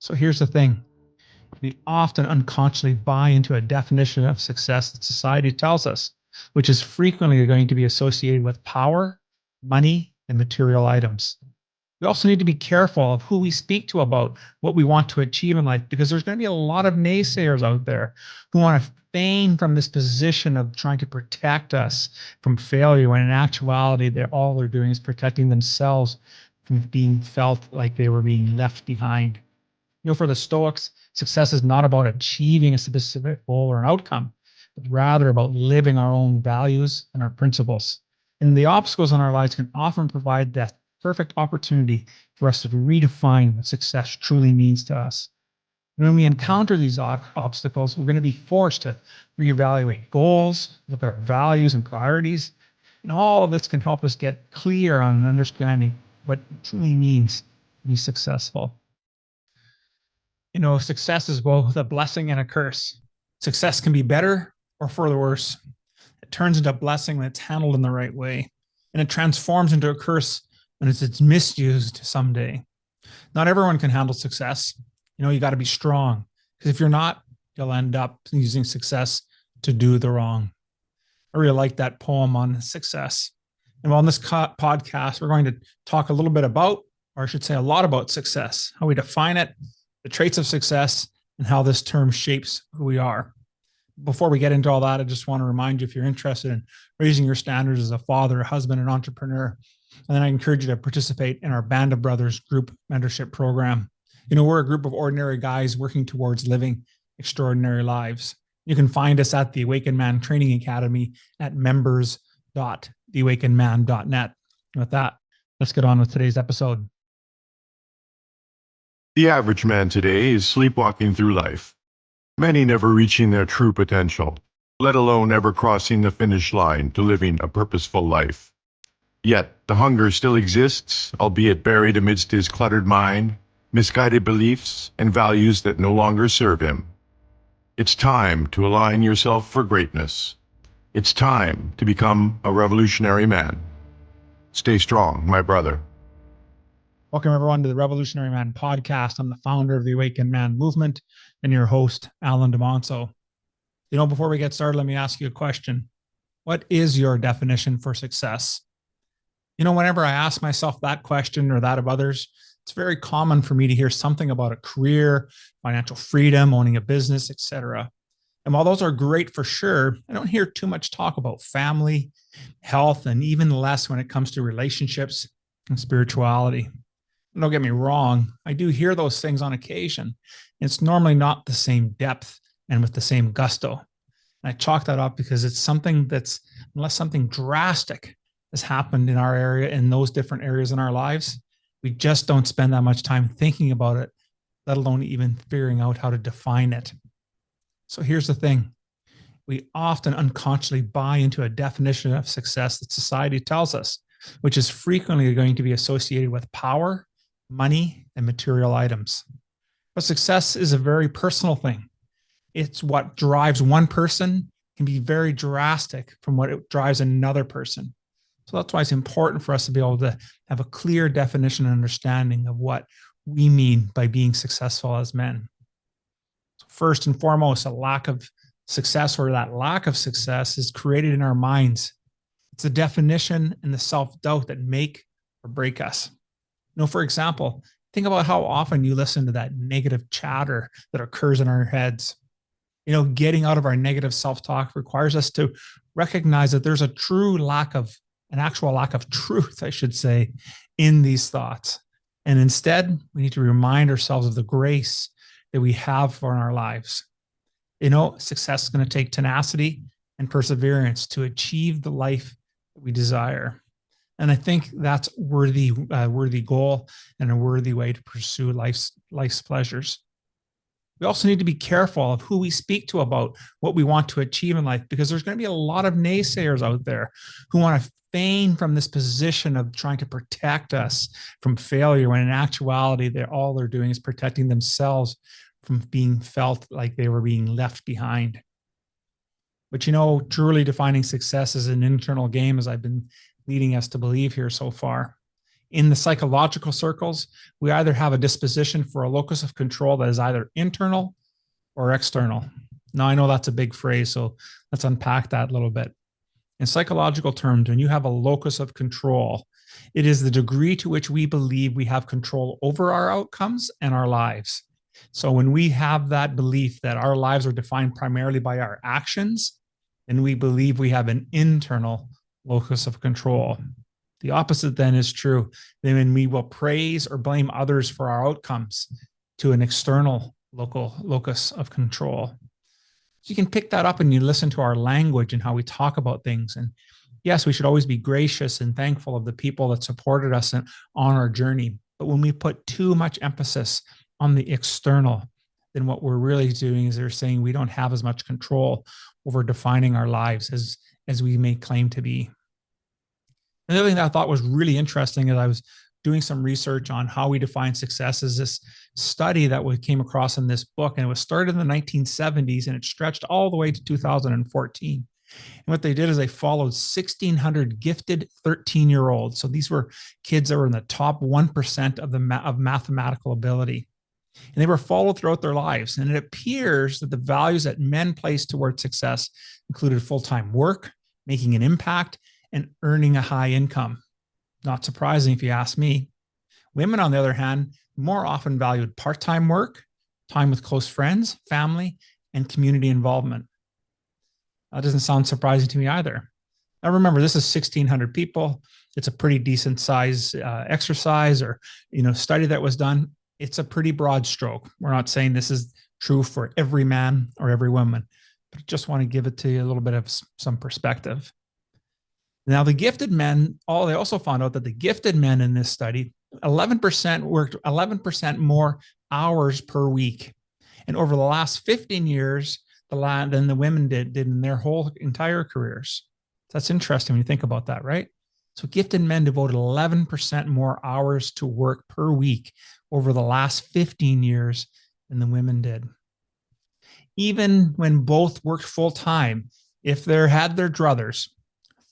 So here's the thing. We often unconsciously buy into a definition of success that society tells us, which is frequently going to be associated with power, money, and material items. We also need to be careful of who we speak to about what we want to achieve in life, because there's going to be a lot of naysayers out there who want to feign from this position of trying to protect us from failure, when in actuality, all they're doing is protecting themselves from being felt like they were being left behind. For the Stoics, success is not about achieving a specific goal or an outcome, but rather about living our own values and our principles. And the obstacles in our lives can often provide that perfect opportunity for us to redefine what success truly means to us. And when we encounter these obstacles, we're going to be forced to reevaluate goals, look at our values and priorities. And all of this can help us get clear on understanding what it truly means to be successful. Success is both a blessing and a curse. Success can be better or further worse. It turns into a blessing when it's handled in the right way, and it transforms into a curse when it's misused someday. Not everyone can handle success. You got to be strong, because if you're not, you'll end up using success to do the wrong. I really like that poem on success. And on this podcast, we're going to talk a little bit about, or I should say a lot about success, how we define it, the traits of success, and how this term shapes who we are. Before we get into all that, I just want to remind you, if you're interested in raising your standards as a father, a husband, an entrepreneur, and then I encourage you to participate in our Band of Brothers group mentorship program. We're a group of ordinary guys working towards living extraordinary lives. You can find us at the Awakened Man Training Academy at members.theawakenedman.net. And with that, let's get on with today's episode. The average man today is sleepwalking through life, many never reaching their true potential, let alone ever crossing the finish line to living a purposeful life. Yet the hunger still exists, albeit buried amidst his cluttered mind, misguided beliefs, and values that no longer serve him. It's time to align yourself for greatness. It's time to become a revolutionary man. Stay strong, my brother. Welcome, everyone, to the Revolutionary Man podcast. I'm the founder of the Awakened Man movement and your host, Alan DeMonso. Before we get started, let me ask you a question. What is your definition for success? Whenever I ask myself that question or that of others, it's very common for me to hear something about a career, financial freedom, owning a business, etc. And while those are great for sure, I don't hear too much talk about family, health, and even less when it comes to relationships and spirituality. Don't get me wrong, I do hear those things on occasion. It's normally not the same depth and with the same gusto. And I chalk that up because it's something that's, unless something drastic has happened in our area, in those different areas in our lives, we just don't spend that much time thinking about it, let alone even figuring out how to define it. So here's the thing. We often unconsciously buy into a definition of success that society tells us, which is frequently going to be associated with power, money, and material items. But success is a very personal thing. It's what drives one person can be very drastic from what it drives another person. So that's why it's important for us to be able to have a clear definition and understanding of what we mean by being successful as men. So first and foremost, a lack of success, or that lack of success, is created in our minds. It's the definition and the self-doubt that make or break us. For example, think about how often you listen to that negative chatter that occurs in our heads. Getting out of our negative self-talk requires us to recognize that there's an actual lack of truth, I should say, in these thoughts. And instead, we need to remind ourselves of the grace that we have for our lives. Success is going to take tenacity and perseverance to achieve the life that we desire. And I think that's worthy goal and a worthy way to pursue life's pleasures. We also need to be careful of who we speak to about what we want to achieve in life, because there's going to be a lot of naysayers out there who want to feign from this position of trying to protect us from failure, when in actuality, all they're doing is protecting themselves from being felt like they were being left behind. But truly defining success is an internal game, as I've been leading us to believe here so far. In the psychological circles, we either have a disposition for a locus of control that is either internal or external. Now, I know that's a big phrase, so let's unpack that a little bit. In psychological terms, when you have a locus of control, it is the degree to which we believe we have control over our outcomes and our lives. So when we have that belief that our lives are defined primarily by our actions, then we believe we have an internal locus of control. The opposite then is true. Then we will praise or blame others for our outcomes to an external locus of control. So you can pick that up and you listen to our language and how we talk about things. And yes, we should always be gracious and thankful of the people that supported us on our journey. But when we put too much emphasis on the external, then what we're really doing is they're saying we don't have as much control over defining our lives as we may claim to be. Another thing that I thought was really interesting as I was doing some research on how we define success is this study that we came across in this book, and it was started in the 1970s and it stretched all the way to 2014. And what they did is they followed 1,600 gifted 13-year-olds. So these were kids that were in the top 1% of mathematical ability. And they were followed throughout their lives. And it appears that the values that men placed towards success included full-time work, making an impact, and earning a high income. Not surprising if you ask me. Women, on the other hand, more often valued part-time work, time with close friends, family, and community involvement. That doesn't sound surprising to me either. Now remember, this is 1,600 people. It's a pretty decent size exercise or study that was done. It's a pretty broad stroke. We're not saying this is true for every man or every woman, but I just want to give it to you a little bit of some perspective. Now, the gifted men, they also found out that the gifted men in this study, 11% worked 11% more hours per week. And over the last 15 years, than the women did in their whole entire careers. That's interesting when you think about that, right? So gifted men devoted 11% more hours to work per week over the last 15 years than the women did. Even when both worked full time, if they had their druthers,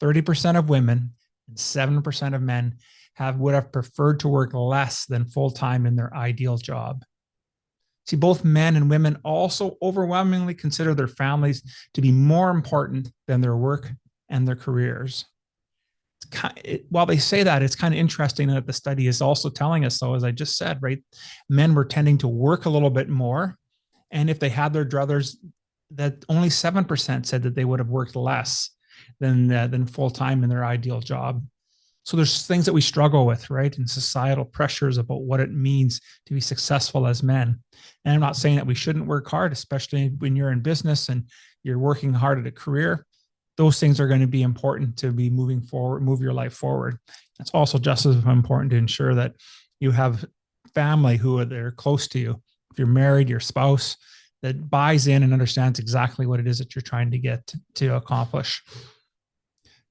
30% of women and 7% of men would have preferred to work less than full time in their ideal job. See, both men and women also overwhelmingly consider their families to be more important than their work and their careers. While they say that, it's kind of interesting that the study is also telling us, though, as I just said, right, men were tending to work a little bit more. And if they had their druthers, that only 7% said that they would have worked less than full-time in their ideal job. So there's things that we struggle with, right? And societal pressures about what it means to be successful as men. And I'm not saying that we shouldn't work hard, especially when you're in business and you're working hard at a career. Those things are going to be important to be moving forward, move your life forward. It's also just as important to ensure that you have family who are there close to you. If you're married, your spouse that buys in and understands exactly what it is that you're trying to get to accomplish.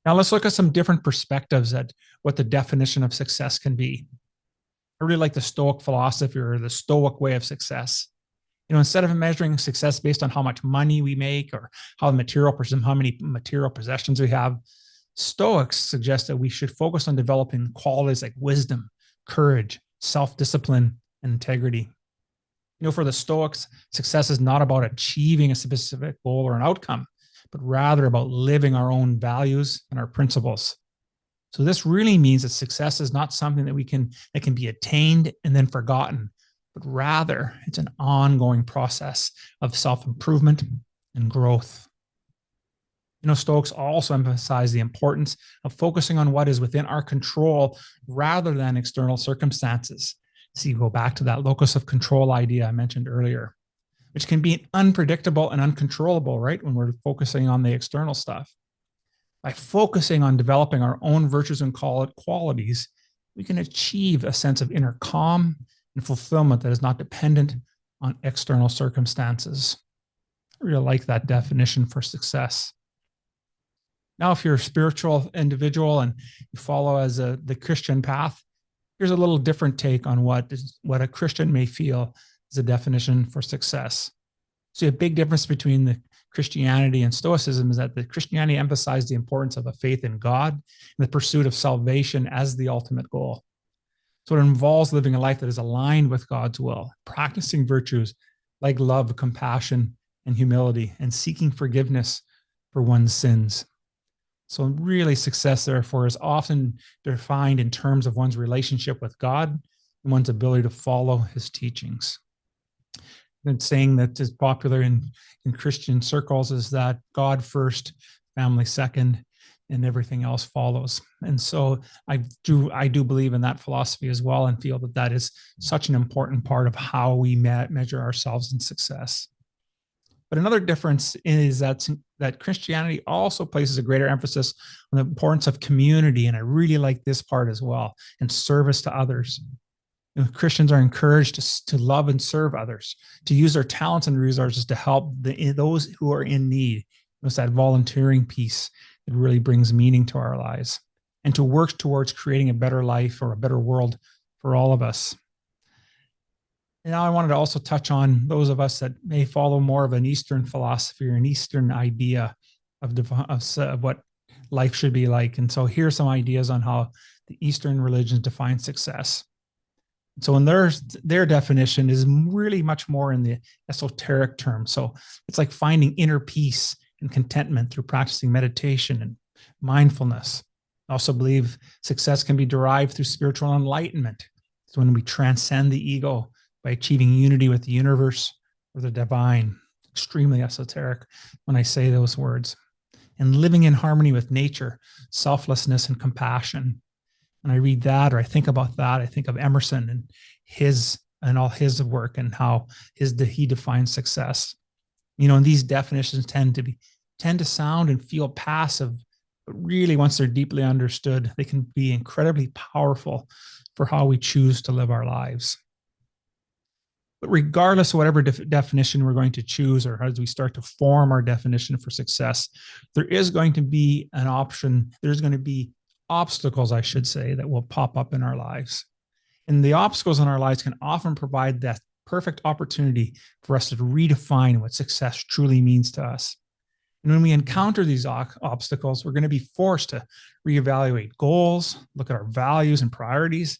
Now let's look at some different perspectives at what the definition of success can be. I really like the Stoic philosophy or the Stoic way of success. Instead of measuring success based on how much money we make or how many material possessions we have, Stoics suggest that we should focus on developing qualities like wisdom, courage, self-discipline, and integrity. For the Stoics, success is not about achieving a specific goal or an outcome, but rather about living our own values and our principles. So this really means that success is not something that can be attained and then forgotten, but rather it's an ongoing process of self-improvement and growth. Stoics also emphasize the importance of focusing on what is within our control rather than external circumstances. So you go back to that locus of control idea I mentioned earlier, which can be unpredictable and uncontrollable, right? When we're focusing on the external stuff. By focusing on developing our own virtues and qualities, we can achieve a sense of inner calm and fulfillment that is not dependent on external circumstances. I really like that definition for success. Now, if you're a spiritual individual and you follow the Christian path, here's a little different take on what a Christian may feel is a definition for success. So a big difference between the Christianity and Stoicism is that the Christianity emphasized the importance of a faith in God and the pursuit of salvation as the ultimate goal. So it involves living a life that is aligned with God's will, practicing virtues like love, compassion, and humility, and seeking forgiveness for one's sins. So really success, therefore, is often defined in terms of one's relationship with God and one's ability to follow his teachings. And saying that is popular in Christian circles is that God first, family second, and everything else follows. And so I do believe in that philosophy as well, and feel that that is such an important part of how we measure ourselves in success. But another difference is that Christianity also places a greater emphasis on the importance of community, and I really like this part as well, and service to others. Christians are encouraged to love and serve others, to use their talents and resources to help those who are in need. It's that volunteering piece that really brings meaning to our lives, and to work towards creating a better life or a better world for all of us. And now I wanted to also touch on those of us that may follow more of an Eastern philosophy or an Eastern idea of what life should be like. And so here's some ideas on how the Eastern religions define success. So in their definition is really much more in the esoteric term. So it's like finding inner peace and contentment through practicing meditation and mindfulness. I also believe success can be derived through spiritual enlightenment. So when we transcend the ego by achieving unity with the universe or the divine. Extremely esoteric when I say those words. And living in harmony with nature, selflessness and compassion. When I read that or I think about that, I think of Emerson and all his work and how he defines success. And these definitions tend to sound and feel passive, but really once they're deeply understood, they can be incredibly powerful for how we choose to live our lives. But regardless of whatever definition we're going to choose, or as we start to form our definition for success, there is going to be an option. There's going to be obstacles, I should say, that will pop up in our lives. And the obstacles in our lives can often provide that perfect opportunity for us to redefine what success truly means to us. And when we encounter these obstacles, we're going to be forced to reevaluate goals, look at our values and priorities.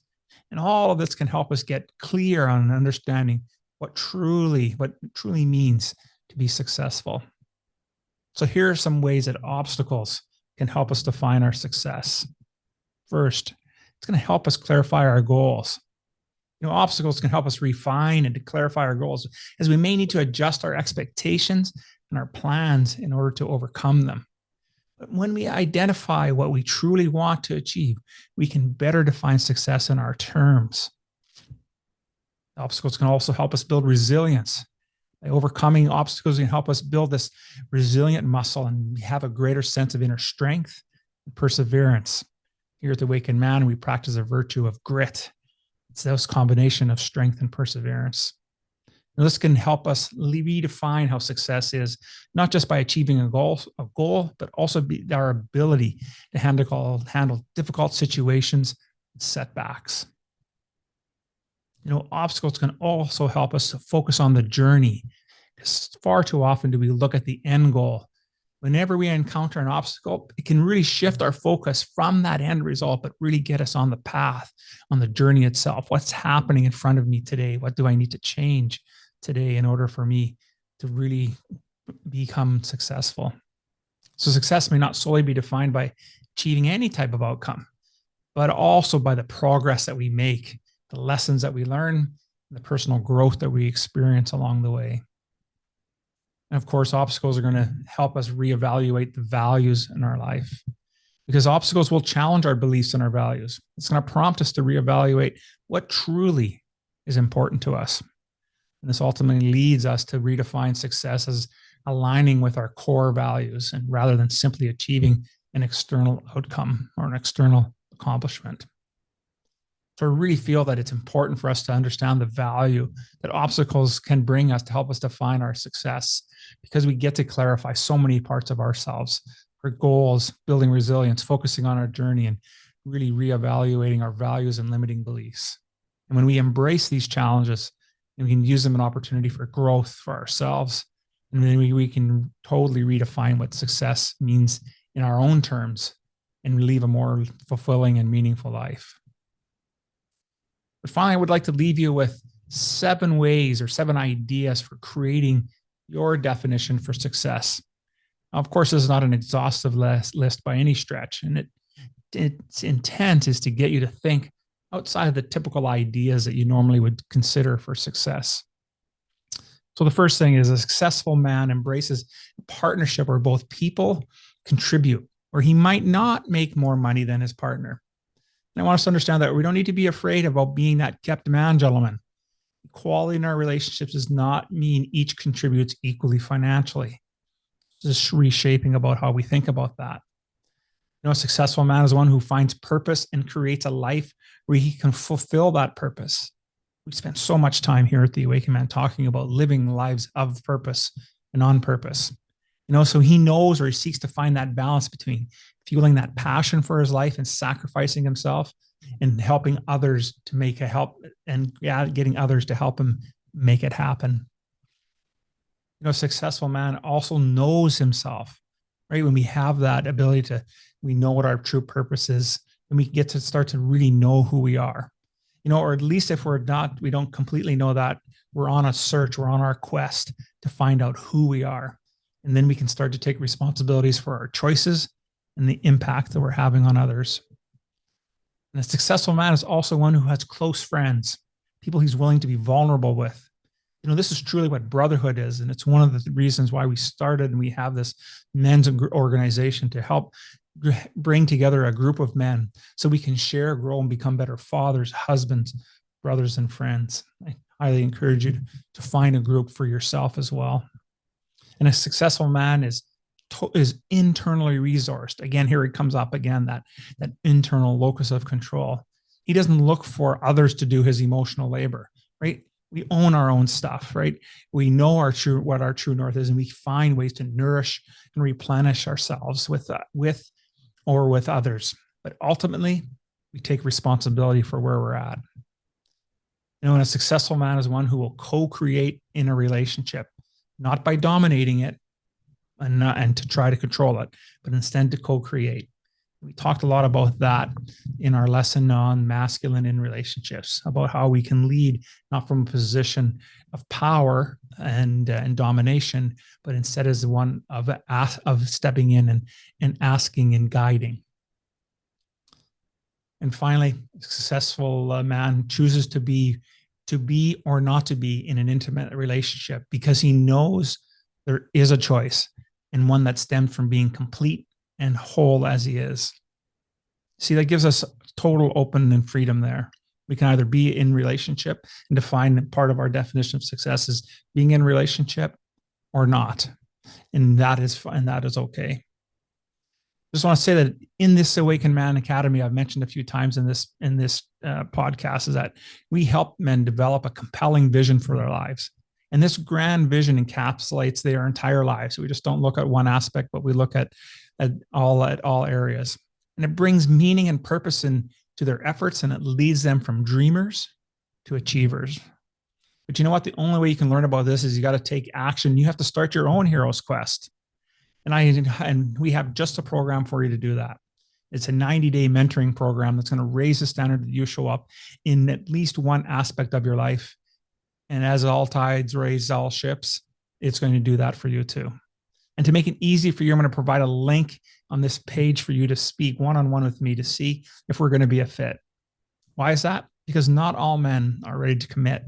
And all of this can help us get clear on understanding what truly means to be successful. So here are some ways that obstacles can help us define our success. First, it's going to help us clarify our goals. Obstacles can help us refine and to clarify our goals, as we may need to adjust our expectations and our plans in order to overcome them. But when we identify what we truly want to achieve, we can better define success in our terms. Obstacles can also help us build resilience. By overcoming obstacles can help us build this resilient muscle and have a greater sense of inner strength and perseverance. Here at the Awakened Man, we practice a virtue of grit. It's this combination of strength and perseverance. And this can help us redefine how success is, not just by achieving a goal, but also our ability to handle difficult situations and setbacks. Obstacles can also help us to focus on the journey, because far too often do we look at the end goal. Whenever we encounter an obstacle, it can really shift our focus from that end result, but really get us on the path, on the journey itself. What's happening in front of me today? What do I need to change today in order for me to really become successful? So success may not solely be defined by achieving any type of outcome, but also by the progress that we make, the lessons that we learn, and the personal growth that we experience along the way. And of course, obstacles are going to help us reevaluate the values in our life, because obstacles will challenge our beliefs and our values. It's going to prompt us to reevaluate what truly is important to us. And this ultimately leads us to redefine success as aligning with our core values, and rather than simply achieving an external outcome or an external accomplishment. So I really feel that it's important for us to understand the value that obstacles can bring us to help us define our success, because we get to clarify so many parts of ourselves, our goals, building resilience, focusing on our journey, and really reevaluating our values and limiting beliefs. And when we embrace these challenges, and we can use them as an opportunity for growth for ourselves, and then we can totally redefine what success means in our own terms and live a more fulfilling and meaningful life. But finally, I would like to leave you with 7 ways or 7 ideas for creating your definition for success. Now, of course, this is not an exhaustive list by any stretch, and its intent is to get you to think outside of the typical ideas that you normally would consider for success. So the first thing is a successful man embraces a partnership where both people contribute, where he might not make more money than his partner. And I want us to understand that we don't need to be afraid about being that kept man, gentlemen. Equality in our relationships does not mean each contributes equally financially. It's just reshaping about how we think about that. A successful man is one who finds purpose and creates a life where he can fulfill that purpose. We spend so much time here at the Awakened Man talking about living lives of purpose and on purpose. So he knows, or he seeks to find that balance between fueling that passion for his life and sacrificing himself and helping others to make a help and getting others to help him make it happen. A successful man also knows himself, right? When we have that ability we know what our true purpose is, and we get to start to really know who we are, or at least if we don't completely know that, we're on a search, we're on our quest to find out who we are. And then we can start to take responsibilities for our choices and the impact that we're having on others. And a successful man is also one who has close friends, people he's willing to be vulnerable with. This is truly what brotherhood is. And it's one of the reasons why we started and we have this men's organization to help bring together a group of men so we can share, grow, and become better fathers, husbands, brothers, and friends. I highly encourage you to find a group for yourself as well. And a successful man is internally resourced. Again, here it comes up again, that internal locus of control. He doesn't look for others to do his emotional labor, right? We own our own stuff, right? We know what our true north is, and we find ways to nourish and replenish ourselves with or with others. But ultimately, we take responsibility for where we're at. And a successful man is one who will co-create in a relationship, not by dominating it and to try to control it, but instead to co-create. We talked a lot about that in our lesson on masculine in relationships, about how we can lead not from a position of power and domination, but instead as one of stepping in and asking and guiding. And finally, a successful man chooses to be or not to be in an intimate relationship because he knows there is a choice, and one that stemmed from being complete and whole as he is. See, that gives us total open and freedom there. We can either be in relationship and define part of our definition of success as being in relationship or not. And that is okay. Just want to say that in this Awakened Man Academy, I've mentioned a few times in this podcast, is that we help men develop a compelling vision for their lives. And this grand vision encapsulates their entire lives. So we just don't look at one aspect, but we look at all areas. And it brings meaning and purpose into their efforts, and it leads them from dreamers to achievers. But you know what? The only way you can learn about this is you got to take action. You have to start your own hero's quest. And we have just a program for you to do that. It's a 90-day mentoring program that's going to raise the standard that you show up in at least one aspect of your life. And as all tides raise all ships, it's going to do that for you too. And to make it easy for you, I'm going to provide a link on this page for you to speak one-on-one with me to see if we're going to be a fit. Why is that? Because not all men are ready to commit.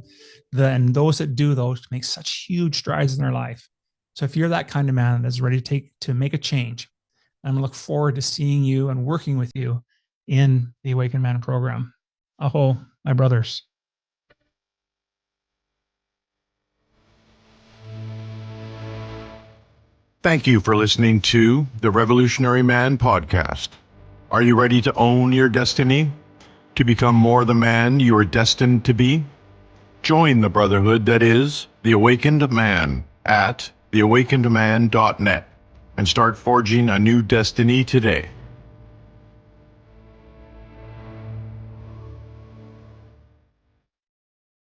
And those that do those make such huge strides in their life. So if you're that kind of man that's ready to make a change, I'm going to look forward to seeing you and working with you in the Awakened Man program. Aho, my brothers. Thank you for listening to the Revolutionary Man podcast. Are you ready to own your destiny? To become more the man you are destined to be? Join the brotherhood that is the Awakened Man at theawakenedman.net and start forging a new destiny today.